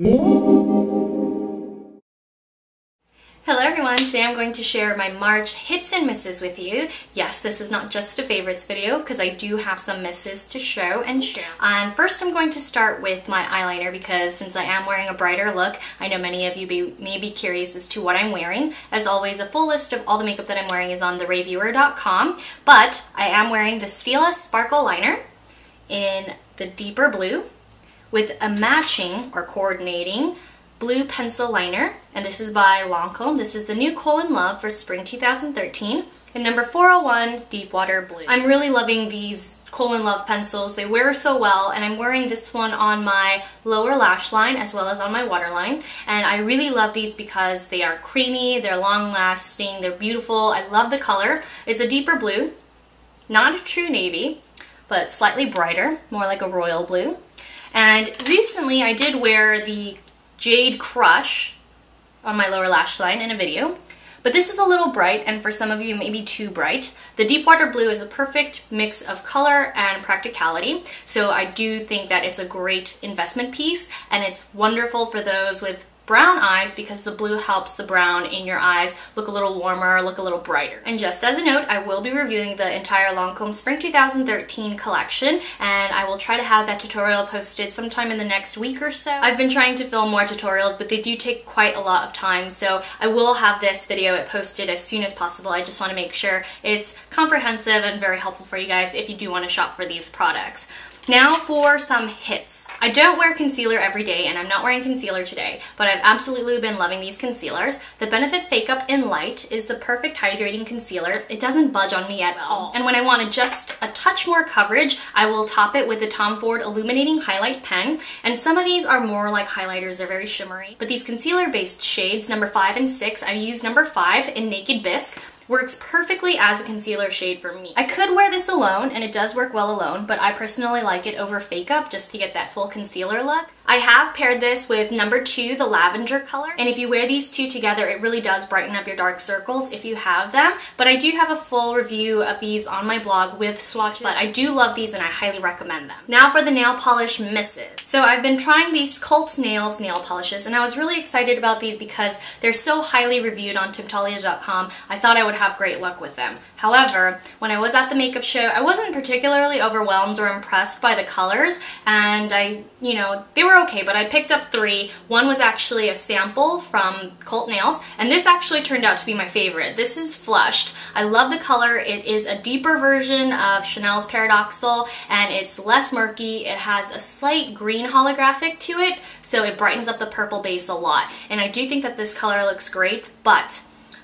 Hello everyone, today I'm going to share my March hits and misses with you. Yes, this is not just a favorites video because I do have some misses to show and share. And first I'm going to start with my eyeliner because since I am wearing a brighter look, I know many of you may be curious as to what I'm wearing. As always, a full list of all the makeup that I'm wearing is on the RAEviewer.com, but I am wearing the Stila Sparkle Liner in the deeper blue with a matching or coordinating blue pencil liner, and this is by Lancome. This is the new Kohl in Love for spring 2013 in number 401 Deep Water Blue. I'm really loving these Kohl in Love pencils. They wear so well, and I'm wearing this one on my lower lash line as well as on my waterline, and I really love these because they are creamy, they're long lasting, they're beautiful. I love the color. It's a deeper blue, not a true navy, but slightly brighter, more like a royal blue. And recently I did wear the Jade Crush on my lower lash line in a video, but this is a little bright, and for some of you maybe too bright. The Deep Water Blue is a perfect mix of color and practicality, so I do think that it's a great investment piece, and it's wonderful for those with brown eyes because the blue helps the brown in your eyes look a little warmer, look a little brighter. And just as a note, I will be reviewing the entire Lancome Spring 2013 collection, and I will try to have that tutorial posted sometime in the next week or so. I've been trying to film more tutorials, but they do take quite a lot of time, so I will have this video posted as soon as possible. I just want to make sure it's comprehensive and very helpful for you guys if you do want to shop for these products. Now for some hits. I don't wear concealer every day, and I'm not wearing concealer today, but I've absolutely been loving these concealers. The Benefit Fake Up in Light is the perfect hydrating concealer. It doesn't budge on me at all. And when I want just a touch more coverage, I will top it with the Tom Ford Illuminating Highlight Pen. And some of these are more like highlighters, they're very shimmery. But these concealer-based shades, number 5 and 6, I use number 5 in Naked Bisque. Works perfectly as a concealer shade for me. I could wear this alone, and it does work well alone, but I personally like it over Fake Up just to get that full concealer look. I have paired this with number 2, the lavender color, and if you wear these two together, it really does brighten up your dark circles if you have them, but I do have a full review of these on my blog with swatches, but I do love these and I highly recommend them. Now for the nail polish misses. So I've been trying these Cult Nails nail polishes, and I was really excited about these because they're so highly reviewed on TimTalia.com. I thought I would have great luck with them. However, when I was at the makeup show, I wasn't particularly overwhelmed or impressed by the colors, and they were okay, but I picked up 3. One was actually a sample from Cult Nails, and this actually turned out to be my favorite. This is Flushed. I love the color. It is a deeper version of Chanel's Paradoxal, and it's less murky. It has a slight green holographic to it, so it brightens up the purple base a lot. And I do think that this color looks great, but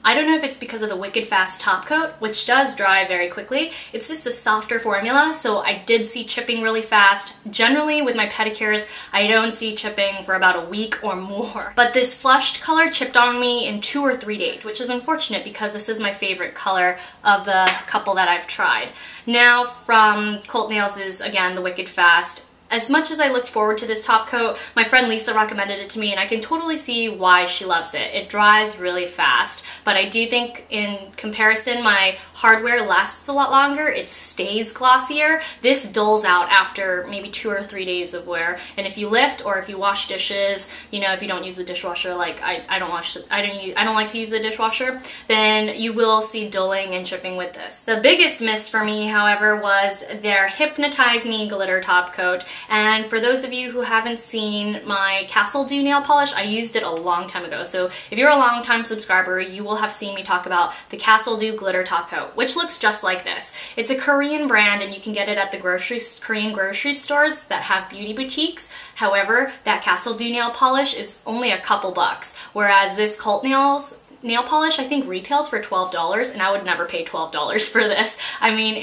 I don't know if it's because of the wicked fast top coat, which does dry very quickly. It's just a softer formula, so I did see chipping really fast. Generally, with my pedicures, I don't see chipping for about a week or more. But this Flushed color chipped on me in 2 or 3 days, which is unfortunate because this is my favorite color of the couple that I've tried. Now from Cult Nails is, again, the Wicked Fast. As much as I looked forward to this top coat, my friend Lisa recommended it to me, and I can totally see why she loves it. It dries really fast, but I do think in comparison my hardware lasts a lot longer. It stays glossier. This dulls out after maybe 2 or 3 days of wear, and if you lift or if you wash dishes, if you don't use the dishwasher, like I don't like to use the dishwasher, then you will see dulling and chipping with this. The biggest miss for me, however, was their Hypnotize Me glitter top coat. And for those of you who haven't seen my Castle Dew nail polish, I used it a long time ago. So if you're a long time subscriber, you will have seen me talk about the Castle Dew glitter top coat, which looks just like this. It's a Korean brand, and you can get it at the Korean grocery stores that have beauty boutiques. However, that Castle Dew nail polish is only a couple bucks, whereas this Cult Nails nail polish I think retails for $12, and I would never pay $12 for this. I mean,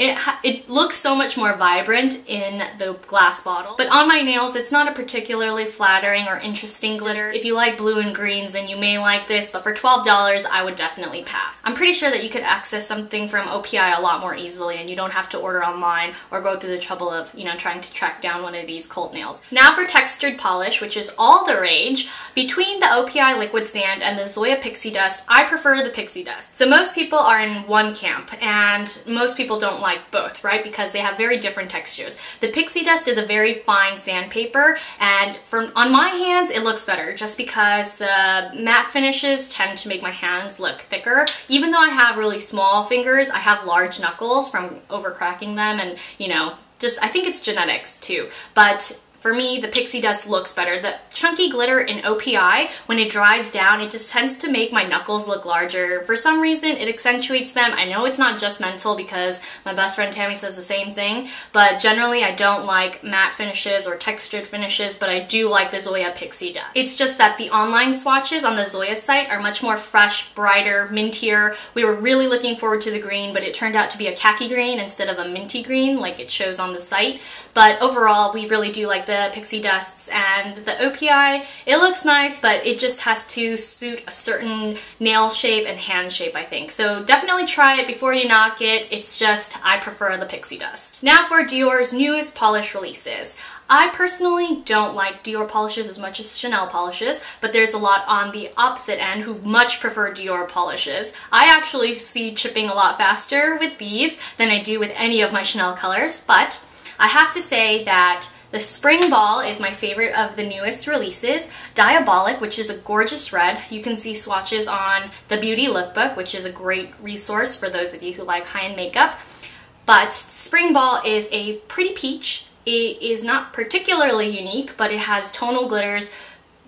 it looks so much more vibrant in the glass bottle, but on my nails it's not a particularly flattering or interesting glitter. If you like blue and greens, then you may like this, but for $12 I would definitely pass. I'm pretty sure that you could access something from OPI a lot more easily, and you don't have to order online or go through the trouble of, trying to track down one of these Cult Nails. Now for textured polish, which is all the rage. Between the OPI Liquid Sand and the Zoya Pixie Dust, I prefer the pixie dust. So most people are in one camp, and most people don't like both, right? Because they have very different textures. The pixie dust is a very fine sandpaper, and on my hands it looks better just because the matte finishes tend to make my hands look thicker. Even though I have really small fingers, I have large knuckles from overcracking them, and you know, just I think it's genetics too. But for me, the pixie dust looks better. The chunky glitter in OPI, when it dries down, it just tends to make my knuckles look larger. For some reason, it accentuates them. I know it's not just mental because my best friend Tammy says the same thing, but generally I don't like matte finishes or textured finishes, but I do like the Zoya pixie dust. It's just that the online swatches on the Zoya site are much more fresh, brighter, mintier. We were really looking forward to the green, but it turned out to be a khaki green instead of a minty green like it shows on the site. But overall, we really do like the pixie dusts, and the OPI, it looks nice, but it just has to suit a certain nail shape and hand shape, I think. So definitely try it before you knock it. It's just, I prefer the pixie dust. Now for Dior's newest polish releases. I personally don't like Dior polishes as much as Chanel polishes, but there's a lot on the opposite end who much prefer Dior polishes. I actually see chipping a lot faster with these than I do with any of my Chanel colors, but I have to say that the Spring Ball is my favorite of the newest releases. Diabolic, which is a gorgeous red. You can see swatches on the Beauty Lookbook, which is a great resource for those of you who like high-end makeup. But Spring Ball is a pretty peach. It is not particularly unique, but it has tonal glitters,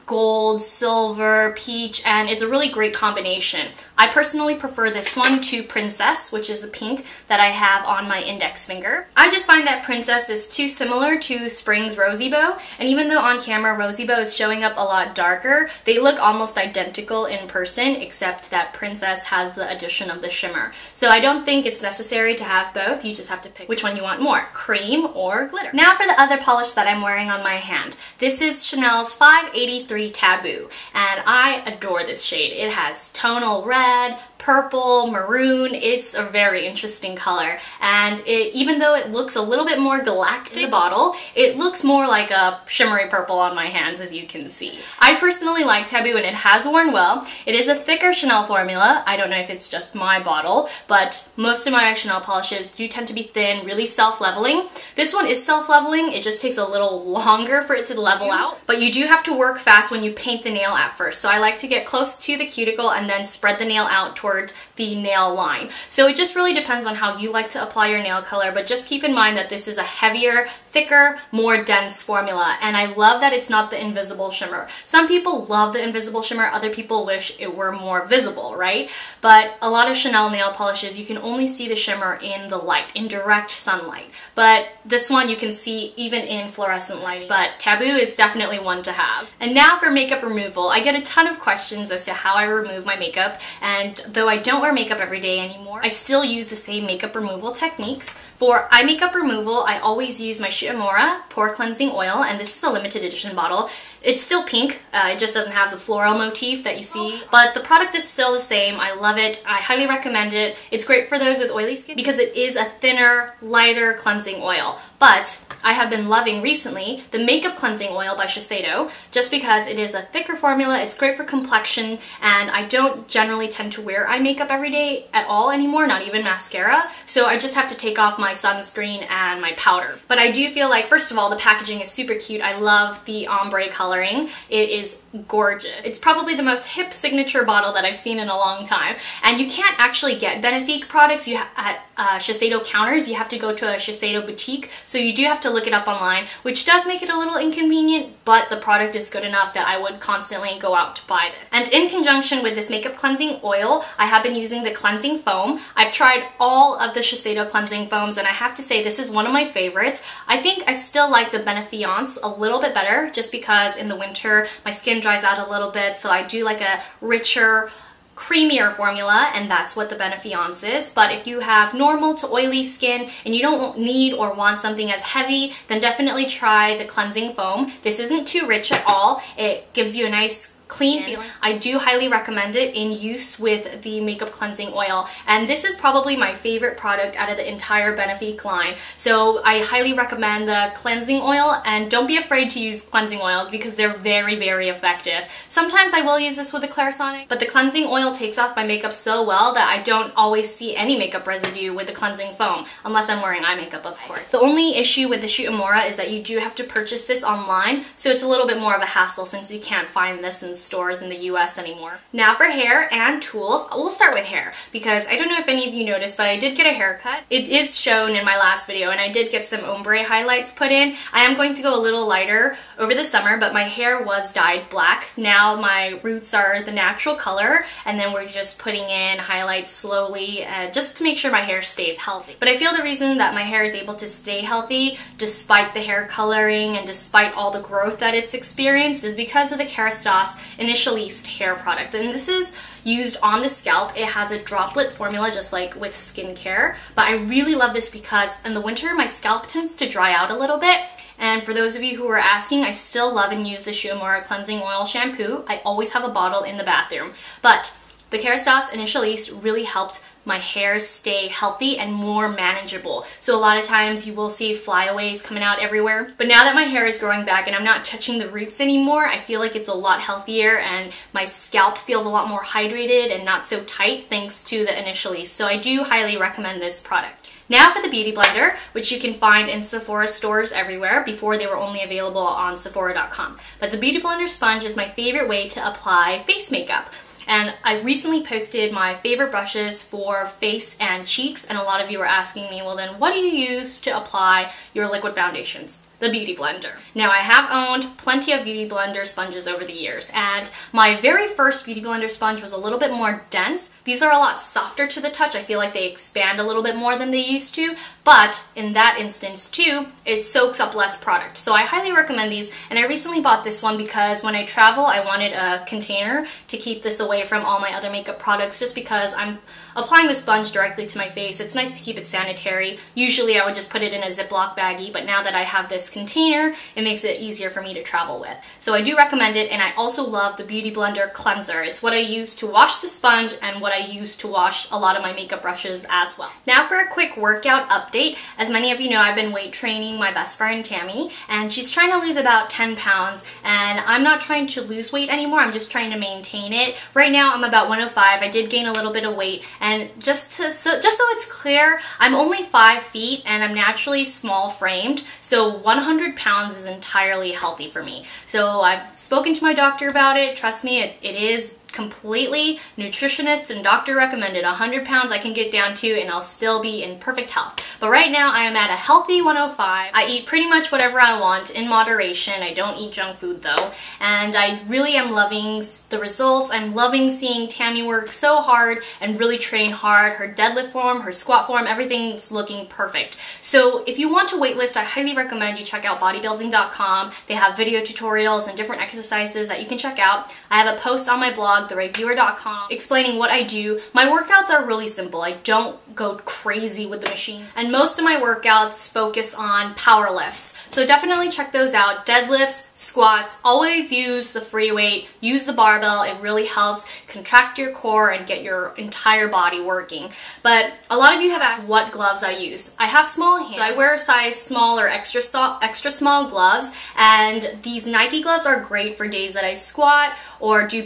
gold, silver, peach, and it's a really great combination. I personally prefer this one to Princess, which is the pink that I have on my index finger. I just find that Princess is too similar to Spring's Rosy Bow, and even though on camera Rosy Bow is showing up a lot darker, they look almost identical in person, except that Princess has the addition of the shimmer. So I don't think it's necessary to have both. You just have to pick which one you want more, cream or glitter. Now for the other polish that I'm wearing on my hand. This is Chanel's 583 Taboo, and I adore this shade. It has tonal red, purple, maroon. It's a very interesting color, and even though it looks a little bit more galactic in the bottle, it looks more like a shimmery purple on my hands, as you can see. I personally like Taboo, and it has worn well. It is a thicker Chanel formula. I don't know if it's just my bottle, but most of my Chanel polishes do tend to be thin, really self-leveling. This one is self-leveling. It just takes a little longer for it to level out, but you do have to work fast when you paint the nail at first. So I like to get close to the cuticle and then spread the nail out toward the nail line. So it just really depends on how you like to apply your nail color, but just keep in mind that this is a heavier, thicker, more dense formula, and I love that it's not the invisible shimmer. Some people love the invisible shimmer, other people wish it were more visible, right? But a lot of Chanel nail polishes, you can only see the shimmer in the light, in direct sunlight. But this one you can see even in fluorescent light, but Taboo is definitely one to have. And now for makeup removal. I get a ton of questions as to how I remove my makeup, and though I don't wear makeup every day anymore, I still use the same makeup removal techniques. For eye makeup removal, I always use my Shiamura Pore Cleansing Oil, and this is a limited edition bottle. It's still pink, it just doesn't have the floral motif that you see, but the product is still the same. I love it. I highly recommend it. It's great for those with oily skin because it is a thinner, lighter cleansing oil. But I have been loving recently the Makeup Cleansing Oil by Shiseido, just because it is a thicker formula, it's great for complexion, and I don't generally tend to wear eye makeup every day at all anymore, not even mascara, so I just have to take off my sunscreen and my powder. But I do feel like, first of all, the packaging is super cute. I love the ombre coloring. It is gorgeous. It's probably the most hip signature bottle that I've seen in a long time, and you can't actually get Benefique products at Shiseido counters. You have to go to a Shiseido boutique, so you do have to look it up online, which does make it a little inconvenient, but the product is good enough that I would constantly go out to buy this. And in conjunction with this makeup cleansing oil, I have been using the cleansing foam. I've tried all of the Shiseido cleansing foams, and I have to say this is one of my favorites. I think I still like the Benefiance a little bit better, just because in the winter my skin dries out a little bit, so I do like a richer, creamier formula, and that's what the Benefiance is. But if you have normal to oily skin and you don't need or want something as heavy, then definitely try the cleansing foam. This isn't too rich at all. It gives you a nice clean feeling. I do highly recommend it in use with the makeup cleansing oil, and this is probably my favorite product out of the entire Benefique line. So I highly recommend the cleansing oil, and don't be afraid to use cleansing oils because they're very, very effective. Sometimes I will use this with a Clarisonic, but the cleansing oil takes off my makeup so well that I don't always see any makeup residue with the cleansing foam, unless I'm wearing eye makeup, of course. The only issue with the Hautelook is that you do have to purchase this online, so it's a little bit more of a hassle since you can't find this in stores in the US anymore. Now for hair and tools, we'll start with hair because I don't know if any of you noticed, but I did get a haircut. It is shown in my last video, and I did get some ombre highlights put in. I am going to go a little lighter over the summer, but my hair was dyed black. Now my roots are the natural color, and then we're just putting in highlights slowly just to make sure my hair stays healthy. But I feel the reason that my hair is able to stay healthy despite the hair coloring and despite all the growth that it's experienced is because of the Kerastase Initialiste hair product. And this is used on the scalp. It has a droplet formula just like with skincare, but I really love this because in the winter my scalp tends to dry out a little bit. And for those of you who are asking, I still love and use the Hautelook Cleansing Oil Shampoo. I always have a bottle in the bathroom. But the Kerastase Initialiste really helped my hair stay healthy and more manageable. So a lot of times you will see flyaways coming out everywhere. But now that my hair is growing back and I'm not touching the roots anymore, I feel like it's a lot healthier and my scalp feels a lot more hydrated and not so tight thanks to the Initialiste. So I do highly recommend this product. Now for the Beauty Blender, which you can find in Sephora stores everywhere. Before they were only available on Sephora.com. But the Beauty Blender sponge is my favorite way to apply face makeup. And I recently posted my favorite brushes for face and cheeks, and a lot of you are asking me, well then what do you use to apply your liquid foundations? The Beauty Blender. Now I have owned plenty of Beauty Blender sponges over the years, and my very first Beauty Blender sponge was a little bit more dense. These are a lot softer to the touch. I feel like they expand a little bit more than they used to, but in that instance too, it soaks up less product. So I highly recommend these, and I recently bought this one because when I travel, I wanted a container to keep this away from all my other makeup products just because I'm applying the sponge directly to my face. It's nice to keep it sanitary. Usually I would just put it in a Ziploc baggie, but now that I have this container, it makes it easier for me to travel with. So I do recommend it, and I also love the Beauty Blender Cleanser. It's what I use to wash the sponge and what I use to wash a lot of my makeup brushes as well. Now for a quick workout update. As many of you know, I've been weight training my best friend Tammy, and she's trying to lose about 10 pounds, and I'm not trying to lose weight anymore. I'm just trying to maintain it. Right now I'm about 105. I did gain a little bit of weight, and just so it's clear, I'm only 5 feet and I'm naturally small framed, so 100 pounds is entirely healthy for me. So I've spoken to my doctor about it. Trust me, it is completely nutritionist and doctor recommended. 100 pounds I can get down to and I'll still be in perfect health. But right now I am at a healthy 105. I eat pretty much whatever I want in moderation. I don't eat junk food though. And I really am loving the results. I'm loving seeing Tammy work so hard and really train hard. Her deadlift form, her squat form, everything's looking perfect. So if you want to weightlift, I highly recommend you check out bodybuilding.com. They have video tutorials and different exercises that you can check out. I have a post on my blog, RAEview.com, explaining what I do. My workouts are really simple. I don't go crazy with the machine. And most of my workouts focus on power lifts. So definitely check those out. Deadlifts, squats, always use the free weight, use the barbell. It really helps contract your core and get your entire body working. But a lot of you have asked what gloves I use. I have small hands, so I wear a size small or extra small gloves, and these Nike gloves are great for days that I squat or do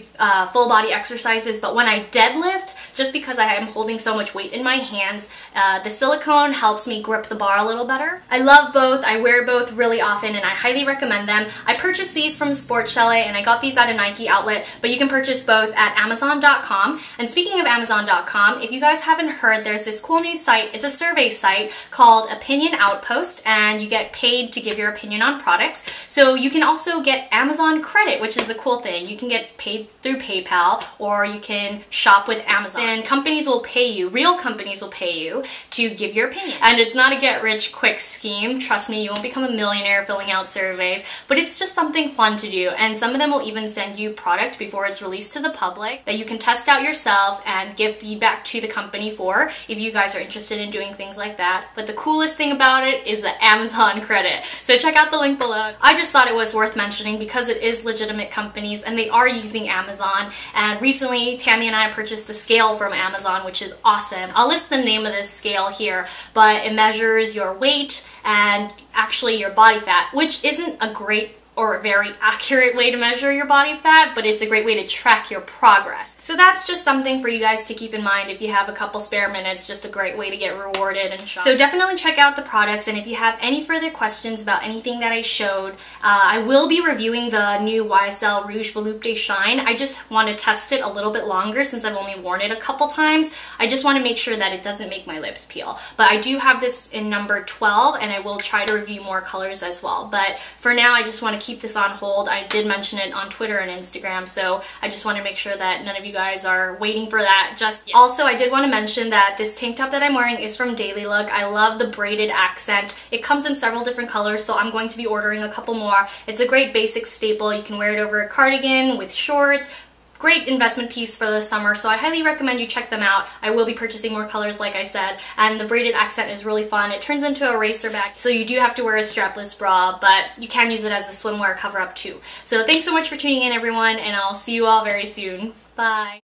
full body exercises. But when I deadlift, just because I am holding so much weight in my hands, the silicone helps me grip the bar a little better. I love both. I wear both really often and I highly recommend them. I purchased these from Sport Chalet and I got these at a Nike outlet, but you can purchase both at Amazon.com. And speaking of Amazon.com, if you guys haven't heard, there's this cool new site. It's a survey site called Opinion Outpost, and you get paid to give your opinion on products. So you can also get Amazon credit, which is the cool thing. You can get paid through PayPal. PayPal, or you can shop with Amazon. And companies will pay you, real companies will pay you to give your opinion. And it's not a get-rich-quick scheme. Trust me, you won't become a millionaire filling out surveys, but it's just something fun to do. And some of them will even send you product before it's released to the public that you can test out yourself and give feedback to the company for if you guys are interested in doing things like that. But the coolest thing about it is the Amazon credit. So check out the link below. I just thought it was worth mentioning because it is legitimate companies and they are using Amazon. And recently, Tammy and I purchased a scale from Amazon, which is awesome. I'll list the name of this scale here, but it measures your weight and actually your body fat, which isn't a great or a very accurate way to measure your body fat, but it's a great way to track your progress. So that's just something for you guys to keep in mind if you have a couple spare minutes, just a great way to get rewarded and shop. So definitely check out the products, and if you have any further questions about anything that I showed, I will be reviewing the new YSL Rouge Volupté Shine. I just want to test it a little bit longer since I've only worn it a couple times. I just want to make sure that it doesn't make my lips peel. But I do have this in number 12, and I will try to review more colors as well. But for now, I just want to keep this on hold. I did mention it on Twitter and Instagram, so I just want to make sure that none of you guys are waiting for that just yet. Also, I did want to mention that this tank top that I'm wearing is from Daily Look. I love the braided accent. It comes in several different colors, so I'm going to be ordering a couple more. It's a great basic staple. You can wear it over a cardigan with shorts. Great investment piece for the summer, so I highly recommend you check them out. I will be purchasing more colors like I said, and the braided accent is really fun. It turns into a racer back, so you do have to wear a strapless bra, but you can use it as a swimwear cover-up too. So thanks so much for tuning in, everyone, and I'll see you all very soon. Bye!